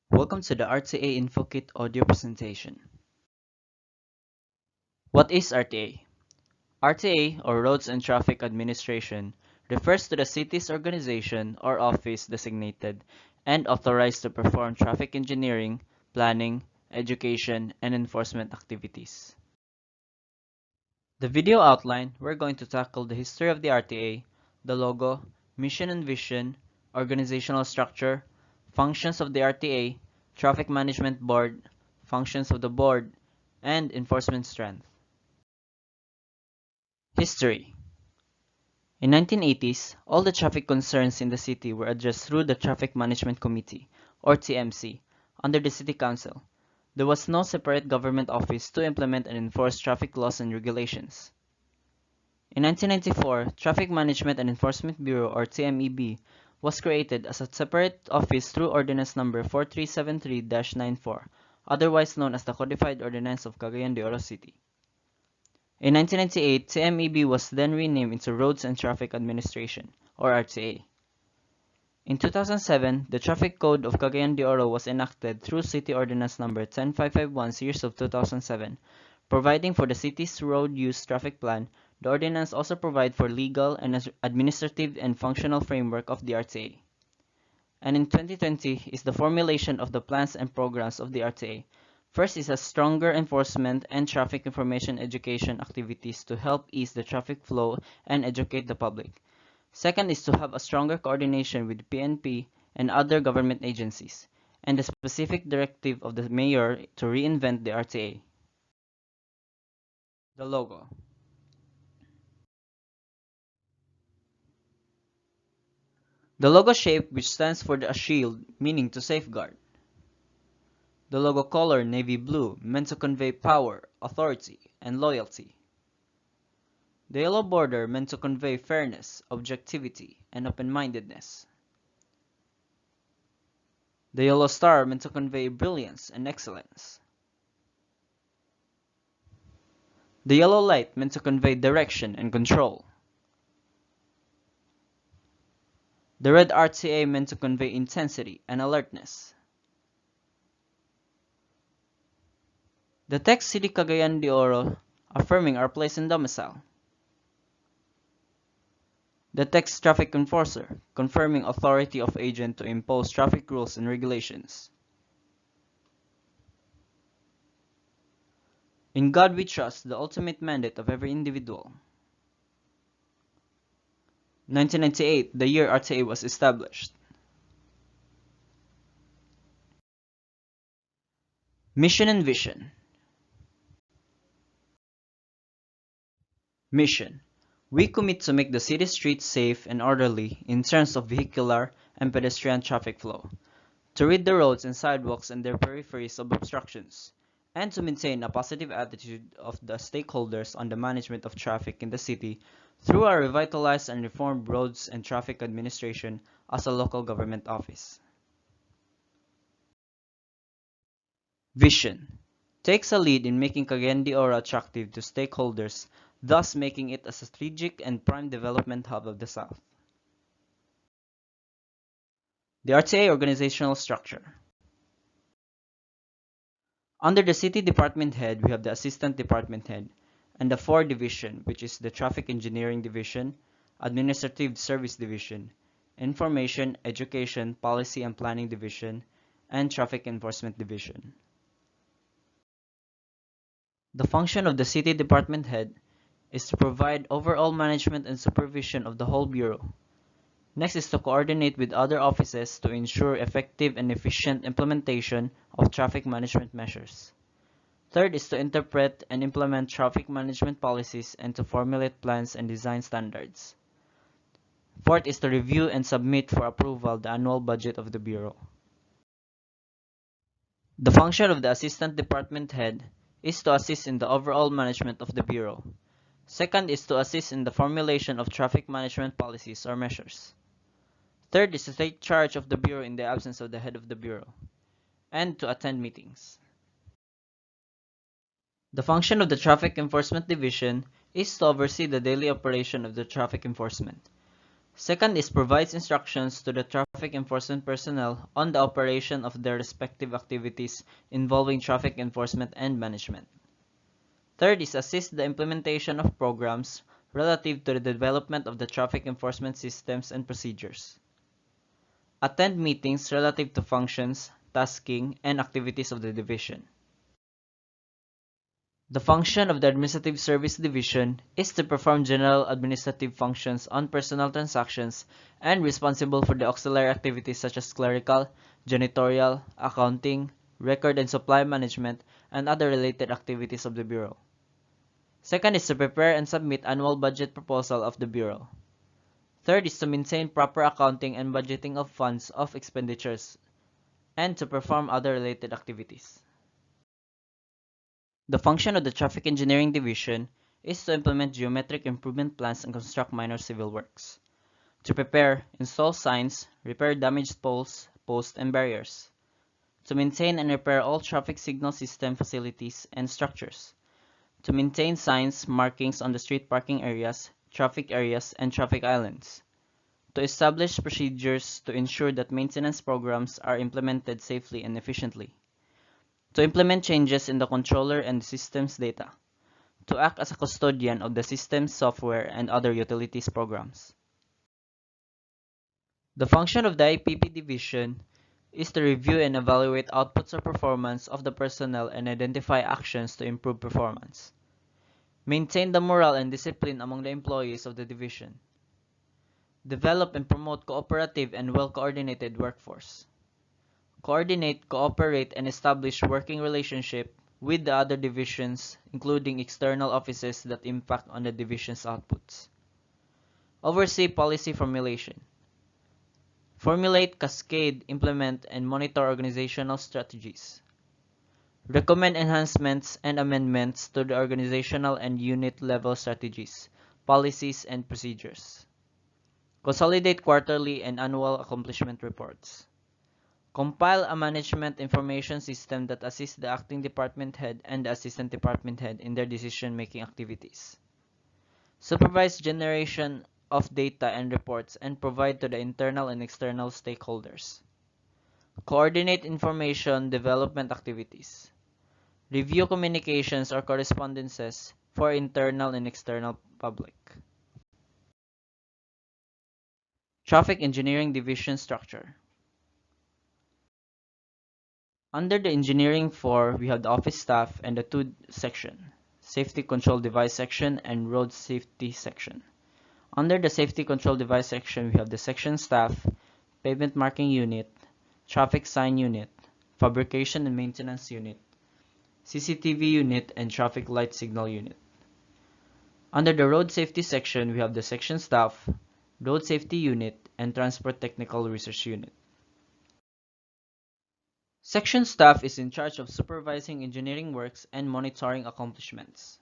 Welcome to the RTA InfoKit audio presentation. What is RTA? RTA, or Roads and Traffic Administration, refers to the city's organization or office designated and authorized to perform traffic engineering, planning, education, and enforcement activities. The video outline, we're going to tackle the history of the RTA, the logo, mission and vision, organizational structure, functions of the RTA, traffic management board, functions of the board, and enforcement strength. History. In 1980s, all the traffic concerns in the city were addressed through the Traffic Management Committee, or TMC, under the City Council. There was no separate government office to implement and enforce traffic laws and regulations. In 1994, Traffic Management and Enforcement Bureau, or TMEB, was created as a separate office through Ordinance Number 4373-94, otherwise known as the Codified Ordinance of Cagayan de Oro City. In 1998, TMEB was then renamed into Roads and Traffic Administration, or RTA. In 2007, the Traffic Code of Cagayan de Oro was enacted through City Ordinance Number 10551 Series of 2007, providing for the city's road use traffic plan. The ordinance also provides for legal and administrative and functional framework of the RTA. And in 2020 is the formulation of the plans and programs of the RTA. First is a stronger enforcement and traffic information education activities to help ease the traffic flow and educate the public. Second is to have a stronger coordination with PNP and other government agencies, and the specific directive of the mayor to reinvent the RTA. The logo. The logo shape, which stands for a shield, meaning to safeguard. The logo color, navy blue, meant to convey power, authority, and loyalty. The yellow border meant to convey fairness, objectivity, and open-mindedness. The yellow star meant to convey brilliance and excellence. The yellow light meant to convey direction and control. The red RTA meant to convey intensity and alertness. The text City Cagayan de Oro, affirming our place and domicile. The text Traffic Enforcer, confirming authority of agent to impose traffic rules and regulations. In God we trust, the ultimate mandate of every individual. 1998, the year RTA was established. Mission and vision. Mission. We commit to make the city streets safe and orderly in terms of vehicular and pedestrian traffic flow, to rid the roads and sidewalks and their peripheries of obstructions, and to maintain a positive attitude of the stakeholders on the management of traffic in the city through a revitalized and reformed Roads and Traffic Administration as a local government office. Vision. Takes a lead in making Cagayan de Oro attractive to stakeholders, thus making it a strategic and prime development hub of the South. The RTA organizational structure. Under the City Department Head, we have the Assistant Department Head, and the 4 Division, which is the Traffic Engineering Division, Administrative Service Division, Information, Education, Policy and Planning Division, and Traffic Enforcement Division. The function of the City Department Head is to provide overall management and supervision of the whole Bureau. Next is to coordinate with other offices to ensure effective and efficient implementation of traffic management measures. Third is to interpret and implement traffic management policies and to formulate plans and design standards. Fourth is to review and submit for approval the annual budget of the Bureau. The function of the Assistant Department Head is to assist in the overall management of the Bureau. Second is to assist in the formulation of traffic management policies or measures. Third is to take charge of the Bureau in the absence of the head of the Bureau, and to attend meetings. The function of the Traffic Enforcement Division is to oversee the daily operation of the traffic enforcement. Second is provides instructions to the traffic enforcement personnel on the operation of their respective activities involving traffic enforcement and management. Third is assist the implementation of programs relative to the development of the traffic enforcement systems and procedures. Attend meetings relative to functions, tasking, and activities of the division. The function of the Administrative Service Division is to perform general administrative functions on personal transactions and responsible for the auxiliary activities such as clerical, janitorial, accounting, record and supply management, and other related activities of the Bureau. Second is to prepare and submit annual budget proposal of the Bureau. Third is to maintain proper accounting and budgeting of funds of expenditures, and to perform other related activities. The function of the Traffic Engineering Division is to implement geometric improvement plans and construct minor civil works. To prepare, install signs, repair damaged poles, posts, and barriers. To maintain and repair all traffic signal system facilities and structures. To maintain signs, markings on the street parking areas, and traffic islands. To establish procedures to ensure that maintenance programs are implemented safely and efficiently. To implement changes in the controller and the system's data. To act as a custodian of the system's software and other utilities programs. The function of the IPP division is to review and evaluate outputs or performance of the personnel and identify actions to improve performance. Maintain the morale and discipline among the employees of the division. Develop and promote cooperative and well-coordinated workforce. Coordinate, cooperate, and establish working relationship with the other divisions, including external offices that impact on the division's outputs. Oversee policy formulation. Formulate, cascade, implement, and monitor organizational strategies. Recommend enhancements and amendments to the organizational and unit level strategies, policies, and procedures. Consolidate quarterly and annual accomplishment reports. Compile a management information system that assists the acting department head and the assistant department head in their decision-making activities. Supervise generation of data and reports and provide to the internal and external stakeholders. Coordinate information development activities. Review communications or correspondences for internal and external public. Traffic Engineering Division Structure. Under the Engineering 4, we have the office staff and the two section, Safety Control Device section and Road Safety section. Under the Safety Control Device section, we have the section staff, Pavement Marking Unit, Traffic Sign Unit, Fabrication and Maintenance Unit, CCTV Unit, and Traffic Light Signal Unit. Under the Road Safety section, we have the section staff, Road Safety Unit, and Transport Technical Research Unit. Section staff is in charge of supervising engineering works and monitoring accomplishments.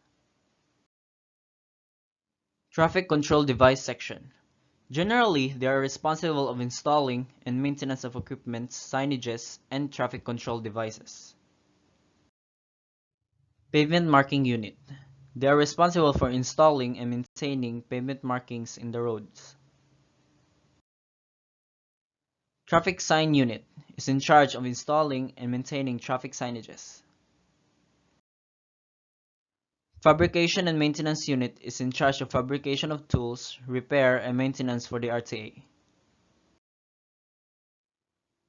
Traffic Control Device section. Generally, they are responsible of installing and maintenance of equipment, signages, and traffic control devices. Pavement Marking Unit. They are responsible for installing and maintaining pavement markings in the roads. Traffic Sign Unit is in charge of installing and maintaining traffic signages. Fabrication and Maintenance Unit is in charge of fabrication of tools, repair, and maintenance for the RTA.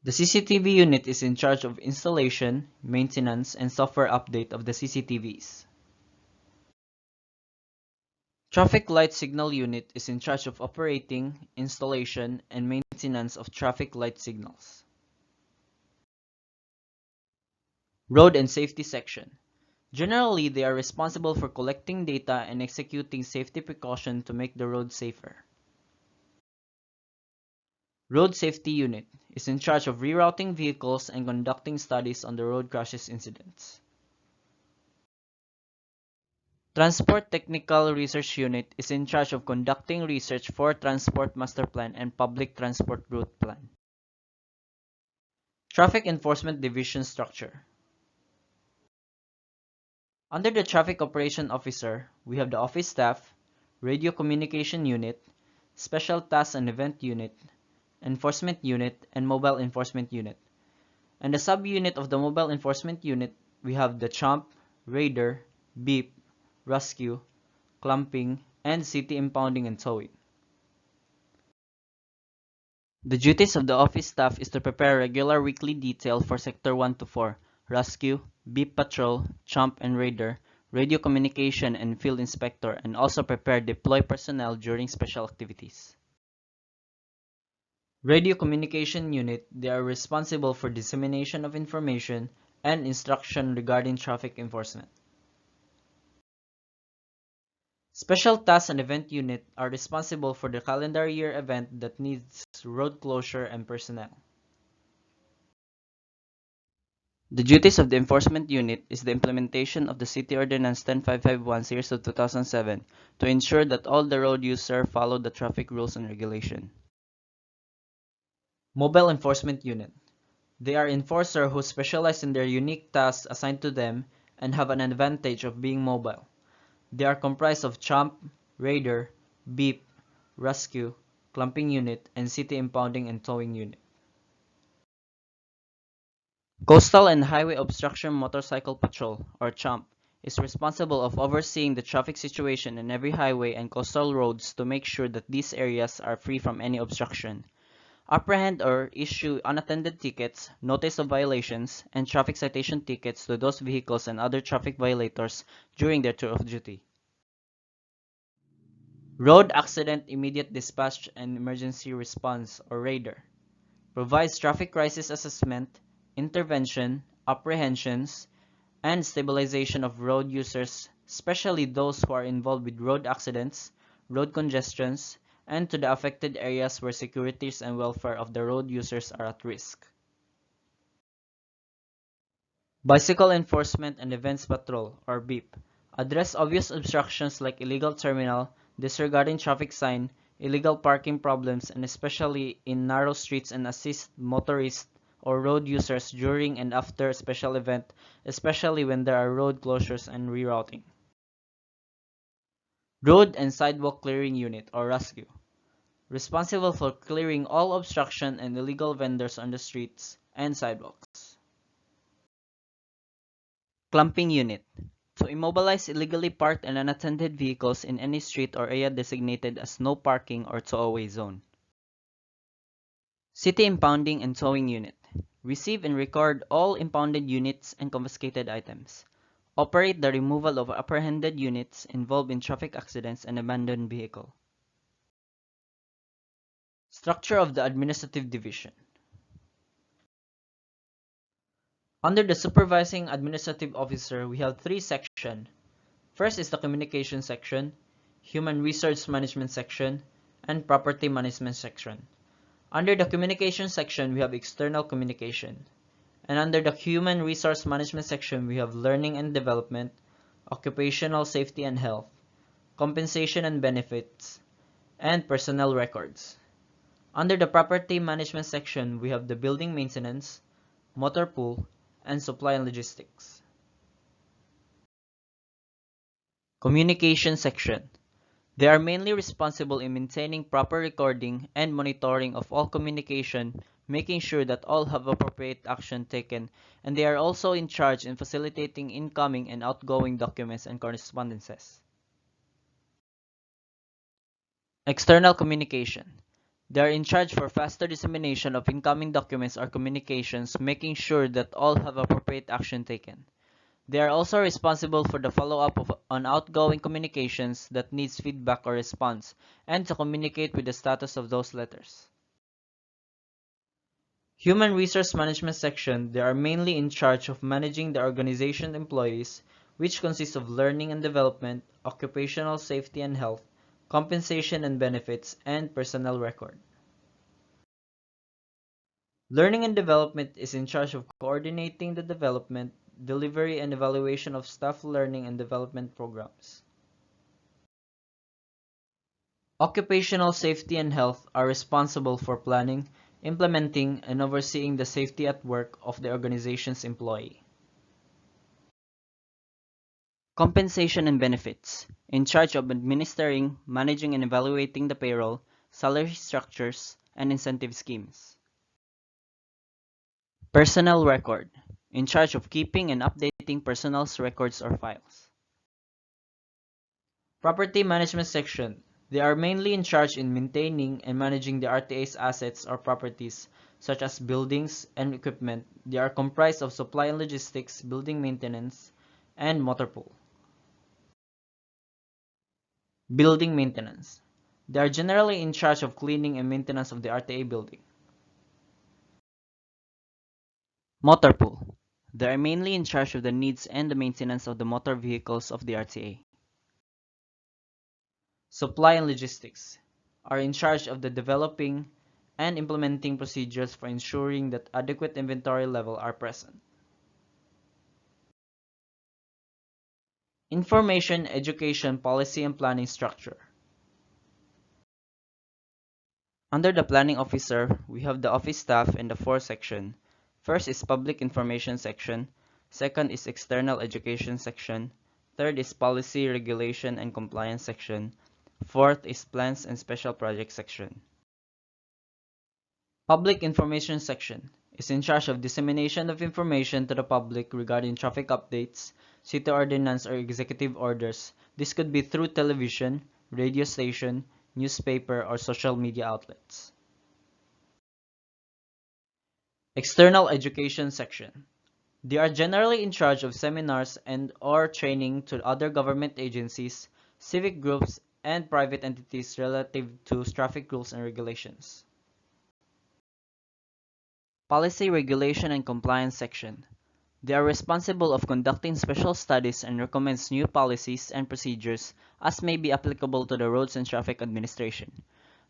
The CCTV unit is in charge of installation, maintenance, and software update of the CCTVs. Traffic Light Signal Unit is in charge of operating, installation, and maintenance of traffic light signals. Road and Safety section. Generally, they are responsible for collecting data and executing safety precautions to make the road safer. Road Safety Unit is in charge of rerouting vehicles and conducting studies on the road crashes incidents. Transport Technical Research Unit is in charge of conducting research for Transport Master Plan and Public Transport Route Plan. Traffic Enforcement Division Structure. Under the Traffic Operation Officer, we have the office staff, Radio Communication Unit, Special Task and Event Unit, Enforcement Unit, and Mobile Enforcement Unit. And the subunit of the Mobile Enforcement Unit, we have the CHOMP, Raider, Beep, Rescue, Clumping, and City Impounding and Towing. The duties of the office staff is to prepare regular weekly detail for Sector 1 to 4, Rescue, Beep Patrol, Chomp and Raider, Radio Communication and Field Inspector, and also prepare deploy personnel during special activities. Radio Communication Unit, they are responsible for dissemination of information and instruction regarding traffic enforcement. Special Task and Event Unit are responsible for the calendar year event that needs road closure and personnel. The duties of the Enforcement Unit is the implementation of the City Ordinance 10551 Series of 2007 to ensure that all the road users follow the traffic rules and regulation. Mobile Enforcement Unit. They are enforcers who specialize in their unique tasks assigned to them and have an advantage of being mobile. They are comprised of Chomp, Raider, Beep, Rescue, Clumping Unit, and City Impounding and Towing Unit. Coastal and Highway Obstruction Motorcycle Patrol, or CHOMP, is responsible of overseeing the traffic situation in every highway and coastal roads to make sure that these areas are free from any obstruction. Apprehend or issue unattended tickets, notice of violations, and traffic citation tickets to those vehicles and other traffic violators during their tour of duty. Road Accident Immediate Dispatch and Emergency Response, or RAIDER, provides traffic crisis assessment, intervention, apprehensions, and stabilization of road users, especially those who are involved with road accidents, road congestions, and to the affected areas where security and welfare of the road users are at risk. Bicycle Enforcement and Events Patrol, or BIP, address obvious obstructions like illegal terminal, disregarding traffic sign, illegal parking problems, and especially in narrow streets, and assist motorists or road users during and after a special event, especially when there are road closures and rerouting. Road and Sidewalk Clearing Unit, or RASCU, responsible for clearing all obstruction and illegal vendors on the streets and sidewalks. Clumping Unit, to immobilize illegally parked and unattended vehicles in any street or area designated as no parking or tow-away zone. City Impounding and Towing Unit, receive and record all impounded units and confiscated items. Operate the removal of apprehended units involved in traffic accidents and abandoned vehicle. Structure of the Administrative Division. Under the Supervising Administrative Officer, we have three sections. First is the Communication Section, Human Resource Management Section, and Property Management Section. Under the Communication Section, we have External Communication. And under the Human Resource Management Section, we have Learning and Development, Occupational Safety and Health, Compensation and Benefits, and Personnel Records. Under the Property Management Section, we have the Building Maintenance, Motor Pool, and Supply and Logistics. Communication Section. They are mainly responsible in maintaining proper recording and monitoring of all communication, making sure that all have appropriate action taken, and they are also in charge in facilitating incoming and outgoing documents and correspondences. External Communication. They are in charge for faster dissemination of incoming documents or communications, making sure that all have appropriate action taken. They are also responsible for the follow-up on outgoing communications that needs feedback or response, and to communicate with the status of those letters. Human Resource Management Section, they are mainly in charge of managing the organization employees, which consists of learning and development, occupational safety and health, compensation and benefits, and personnel record. Learning and Development is in charge of coordinating the development, delivery, and evaluation of staff learning and development programs. Occupational Safety and Health are responsible for planning, implementing, and overseeing the safety at work of the organization's employee. Compensation and Benefits, in charge of administering, managing, and evaluating the payroll, salary structures, and incentive schemes. Personnel record, in charge of keeping and updating personnel's records or files. Property management section, they are mainly in charge in maintaining and managing the RTA's assets or properties, such as buildings and equipment. They are comprised of supply and logistics, building maintenance, and motor pool. Building maintenance. They are generally in charge of cleaning and maintenance of the RTA building. Motor pool. They are mainly in charge of the needs and the maintenance of the motor vehicles of the RTA. Supply and logistics are in charge of the developing and implementing procedures for ensuring that adequate inventory level are present. Information, education, policy, and planning structure. Under the planning officer, we have the office staff in the four section. First is public information section. Second is external education section. Third is policy, regulation, and compliance section. Fourth is plans and special projects section. Public information section is in charge of dissemination of information to the public regarding traffic updates, city ordinance, or executive orders. This could be through television, radio station, newspaper, or social media outlets. External education section. They are generally in charge of seminars and or training to other government agencies, civic groups, and private entities relative to traffic rules and regulations. Policy, regulation, and compliance section. They are responsible of conducting special studies and recommends new policies and procedures as may be applicable to the roads and traffic administration.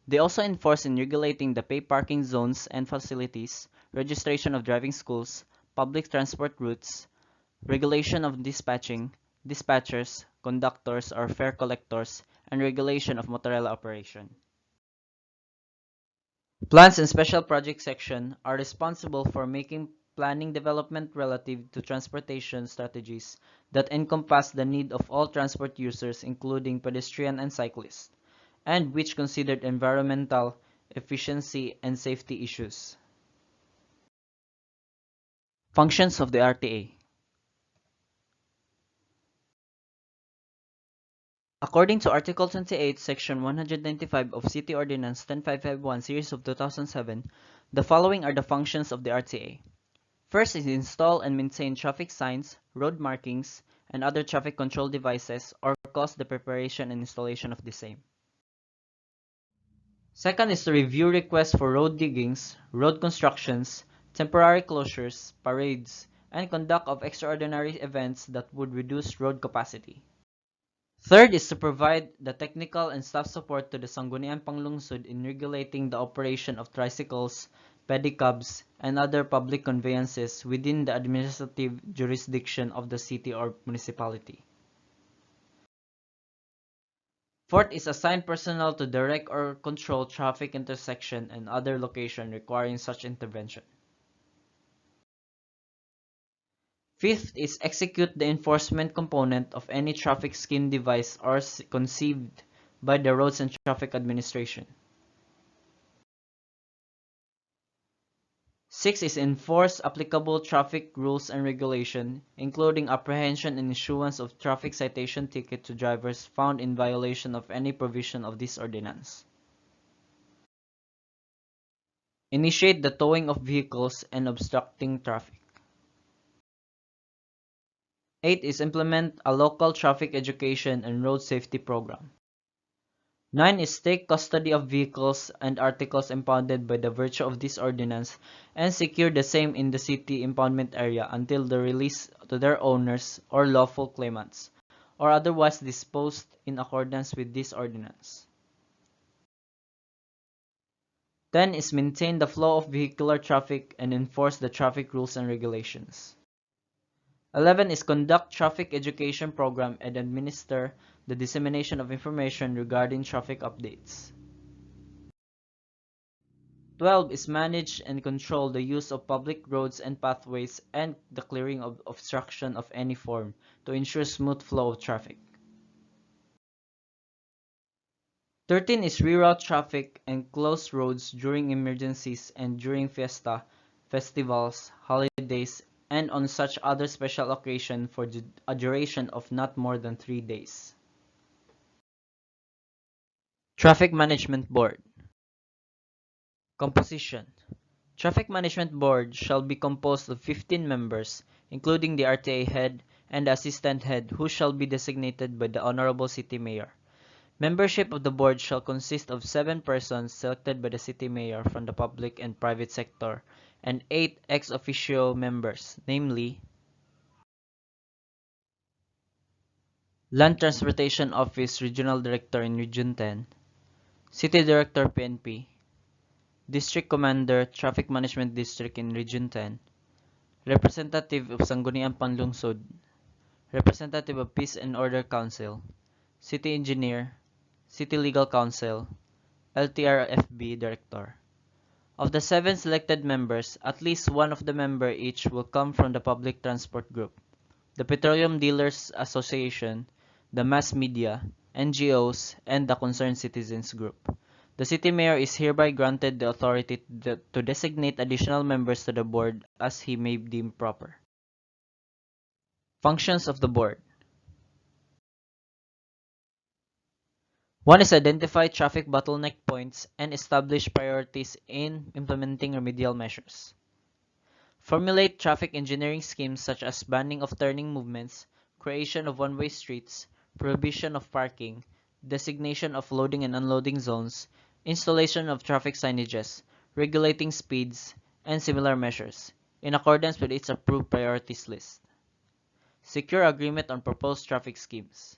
They also enforce in regulating the pay parking zones and facilities, registration of driving schools, public transport routes, regulation of dispatching, dispatchers, conductors or fare collectors, and regulation of motorella operation. Plans and Special Projects section are responsible for making planning development relative to transportation strategies that encompass the need of all transport users including pedestrian and cyclists, and which considered environmental, efficiency, and safety issues. Functions of the RTA. According to Article 28, Section 195 of City Ordinance 10551 Series of 2007, the following are the functions of the RTA. First is install and maintain traffic signs, road markings, and other traffic control devices or cause the preparation and installation of the same. Second is to review requests for road diggings, road constructions, temporary closures, parades, and conduct of extraordinary events that would reduce road capacity. Third is to provide the technical and staff support to the Sangguniang Panglungsod in regulating the operation of tricycles, pedicabs, and other public conveyances within the administrative jurisdiction of the city or municipality. Fourth is assign personnel to direct or control traffic intersection and other location requiring such intervention. Fifth is execute the enforcement component of any traffic scheme devised or conceived by the Roads and Traffic Administration. Six is enforce applicable traffic rules and regulation, including apprehension and issuance of traffic citation ticket to drivers found in violation of any provision of this ordinance. Initiate the towing of vehicles and obstructing traffic. 8 is implement a local traffic education and road safety program. 9 is take custody of vehicles and articles impounded by the virtue of this ordinance and secure the same in the city impoundment area until the release to their owners or lawful claimants, or otherwise disposed in accordance with this ordinance. 10 is maintain the flow of vehicular traffic and enforce the traffic rules and regulations. 11 is conduct traffic education program and administer the dissemination of information regarding traffic updates. 12 is manage and control the use of public roads and pathways and the clearing of obstruction of any form to ensure smooth flow of traffic. 13 is reroute traffic and close roads during emergencies and during fiesta, festivals, holidays, and on such other special occasion for a duration of not more than 3 days. Traffic Management Board. Composition. Traffic Management Board shall be composed of 15 members, including the RTA head and the assistant head who shall be designated by the Honorable City Mayor. Membership of the board shall consist of 7 persons selected by the city mayor from the public and private sector, and 8 ex officio members, namely, Land Transportation Office Regional Director in Region 10, City Director PNP, District Commander Traffic Management District in Region 10, Representative of Sangguniang Panlungsod, Representative of Peace and Order Council, City Engineer, City Legal Counsel, LTRFB Director. Of the 7 selected members, at least one of the member each will come from the Public Transport Group, the Petroleum Dealers Association, the mass media, NGOs, and the Concerned Citizens Group. The City Mayor is hereby granted the authority to designate additional members to the board as he may deem proper. Functions of the board. 1 is identify traffic bottleneck points and establish priorities in implementing remedial measures. Formulate traffic engineering schemes such as banning of turning movements, creation of one-way streets, prohibition of parking, designation of loading and unloading zones, installation of traffic signages, regulating speeds, and similar measures, in accordance with its approved priorities list. Secure agreement on proposed traffic schemes.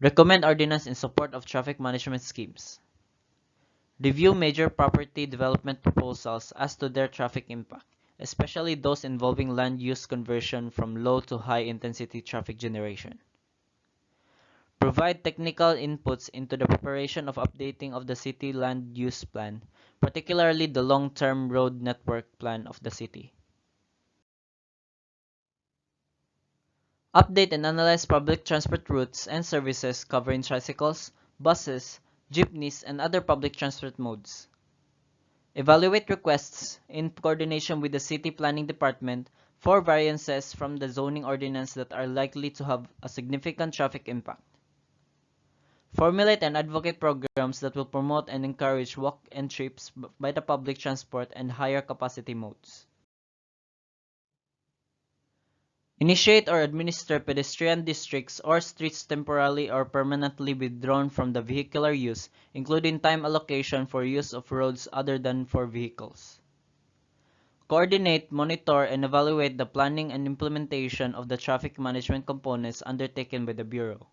Recommend ordinance in support of traffic management schemes. Review major property development proposals as to their traffic impact, especially those involving land use conversion from low to high intensity traffic generation. Provide technical inputs into the preparation of updating of the city land use plan, particularly the long-term road network plan of the city. Update and analyze public transport routes and services covering tricycles, buses, jeepneys, and other public transport modes. Evaluate requests in coordination with the City Planning Department for variances from the zoning ordinance that are likely to have a significant traffic impact. Formulate and advocate programs that will promote and encourage walk-and trips by the public transport and higher capacity modes. Initiate or administer pedestrian districts or streets temporarily or permanently withdrawn from the vehicular use, including time allocation for use of roads other than for vehicles. Coordinate, monitor, and evaluate the planning and implementation of the traffic management components undertaken by the Bureau.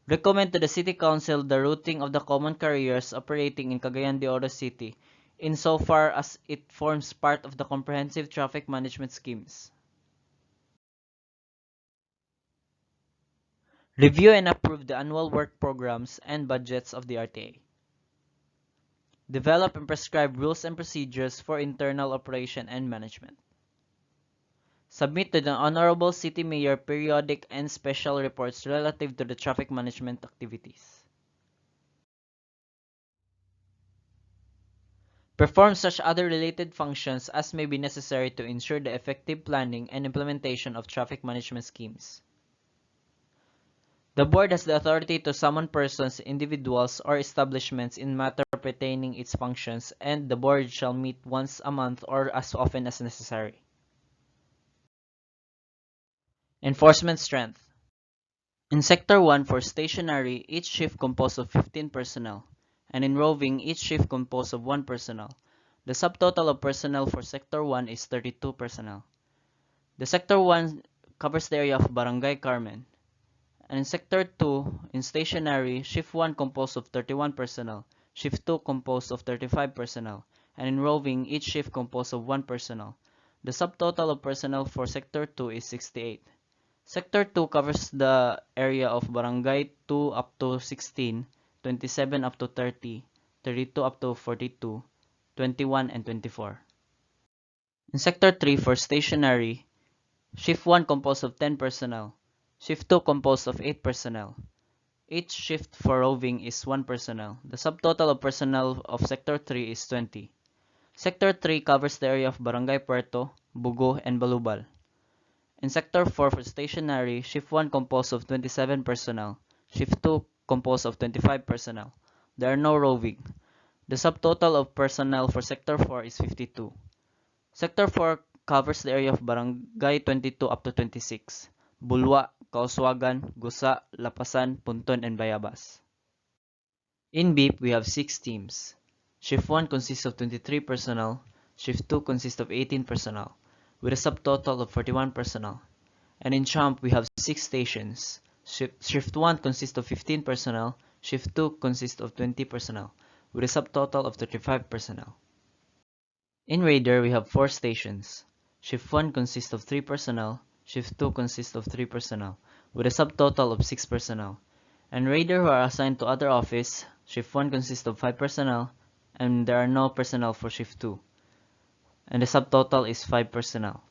Recommend to the City Council the routing of the common carriers operating in Cagayan de Oro City, insofar as it forms part of the comprehensive traffic management schemes. Review and approve the annual work programs and budgets of the RTA. Develop and prescribe rules and procedures for internal operation and management. Submit to the Honorable City Mayor periodic and special reports relative to the traffic management activities. Perform such other related functions as may be necessary to ensure the effective planning and implementation of traffic management schemes. The board has the authority to summon persons, individuals, or establishments in matter pertaining its functions, and the board shall meet once a month or as often as necessary. Enforcement strength. In Sector 1 for stationary, each shift composed of 15 personnel, and in roving, each shift composed of 1 personnel. The subtotal of personnel for Sector 1 is 32 personnel. The Sector 1 covers the area of Barangay Carmen. And in Sector 2, in stationary, Shift 1 composed of 31 personnel, Shift 2 composed of 35 personnel, and in roving, each shift composed of 1 personnel. The subtotal of personnel for Sector 2 is 68. Sector 2 covers the area of Barangay 2 up to 16, 27 up to 30, 32 up to 42, 21, and 24. In Sector 3 for stationary, Shift 1 composed of 10 personnel, Shift 2 composed of 8 personnel. Each shift for roving is 1 personnel. The subtotal of personnel of Sector 3 is 20. Sector 3 covers the area of Barangay Puerto, Bugo, and Balubal. In Sector 4 for stationary, Shift 1 composed of 27 personnel. Shift 2 composed of 25 personnel. There are no roving. The subtotal of personnel for Sector 4 is 52. Sector 4 covers the area of Barangay 22 up to 26, Bulwa, Kauswagan, Gusa, Lapasan, Punton, and Bayabas. In BIP, we have 6 teams. Shift 1 consists of 23 personnel, Shift 2 consists of 18 personnel, with a subtotal of 41 personnel. And in CHOMP, we have 6 stations. Shift 1 consists of 15 personnel, Shift 2 consists of 20 personnel, with a subtotal of 35 personnel. In Raider, we have 4 stations. Shift 1 consists of 3 personnel, Shift 2 consists of 3 personnel, with a subtotal of 6 personnel. And Raider who are assigned to other office, Shift 1 consists of 5 personnel, and there are no personnel for Shift 2. And the subtotal is 5 personnel.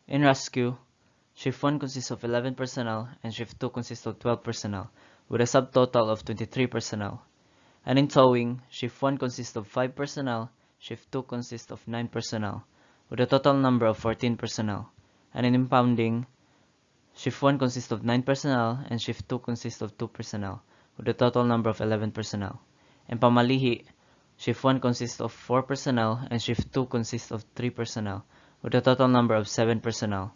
In Rescue, Shift 1 consists of 11 personnel, and Shift 2 consists of 12 personnel, with a subtotal of 23 personnel. And in Towing, Shift 1 consists of 5 personnel, Shift 2 consists of 9 personnel, with a total number of 14 personnel. And in Impounding, Shift 1 consists of 9 personnel, and Shift 2 consists of 2 personnel, with a total number of 11 personnel. In Pamalihi, Shift 1 consists of 4 personnel, and Shift 2 consists of 3 personnel, with a total number of 7 personnel.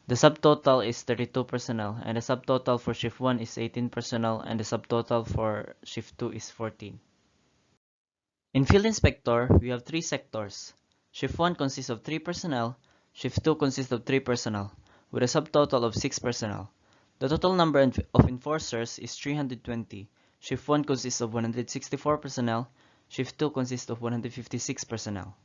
The subtotal is 32 personnel, and the subtotal for Shift 1 is 18 personnel, and the subtotal for Shift 2 is 14. In Field Inspector, we have 3 sectors. Shift 1 consists of 3 personnel, Shift 2 consists of 3 personnel, with a subtotal of 6 personnel. The total number of enforcers is 320. Shift 1 consists of 164 personnel, Shift 2 consists of 156 personnel.